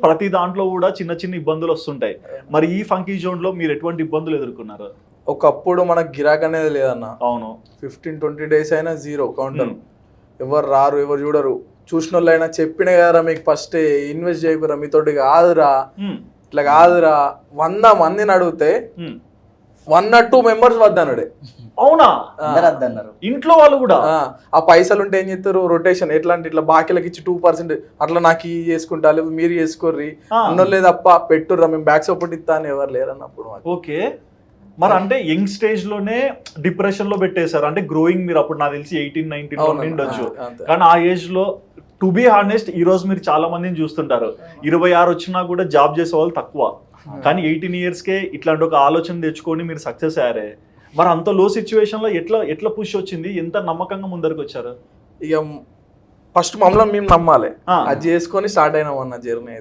ప్రతి దాంట్లో కూడా చిన్న చిన్న ఇబ్బందులు వస్తుంటాయి. మరి ఈ ఫంకీ జోన్ లో మీరు ఎటువంటి ఇబ్బందులు ఎదుర్కొన్నారు? ఒకప్పుడు మనకు గిరాక్ అనేది లేదన్న. అవును, 15-20 days అయినా జీరో కౌంటర్. ఎవరు రారు, ఎవరు చూడరు. చూసిన వాళ్ళు అయినా చెప్పిన కదరా మీకు ఫస్ట్ ఇన్వెస్ట్ చేయకురా, మీతోటి కాదురా, ఇట్లా కాదురా. 100 మందిని అడిగితే 1 or 2 members వద్దన్నాడే. అవునా? అన్నారు ఇంట్లో వాళ్ళు కూడా. ఆ పైసలు ఉంటే ఏం చేస్తారు, రొటేషన్ ఎట్లా అంటే ఇట్లా బాకీలకు ఇచ్చి 2% అట్లా నాకు ఈ చేసుకుంటా, లేదు మీరు చేసుకోర్రి ఉన్నోళ్ళే తప్ప పెట్టుర్రా, మేము బ్యాక్ సపోర్ట్ ఇస్తా అని ఎవరు లేరన్నప్పుడు. ఓకే, మరి అంటే యంగ్ స్టేజ్ లోనే డిప్రెషన్ లో పెట్టేశారు. అంటే గ్రోయింగ్ మీరు అప్పుడు నాకు తెలిసి 18-19 ఉండొచ్చు. కానీ ఆ ఏజ్ లో టు బి హానెస్ట్ ఈ రోజు మీరు చాలా మందిని చూస్తుంటారు, 26 వచ్చినా కూడా జాబ్ చేసే వాళ్ళు తక్కువ. కానీ 18 years కే ఇట్లాంటి ఒక ఆలోచన తెచ్చుకొని మీరు సక్సెస్ అయ్యారే. మరి అంత లో సిచ్యువేషన్ లో ఎట్లా పుష్ వచ్చింది? ఎంత నమ్మకంగా ముందరికి వచ్చారు? ఇక ఫస్ట్ మమ్మల్ని మేము నమ్మాలి, అది చేసుకొని స్టార్ట్ అయినాం అన్న జర్నీ.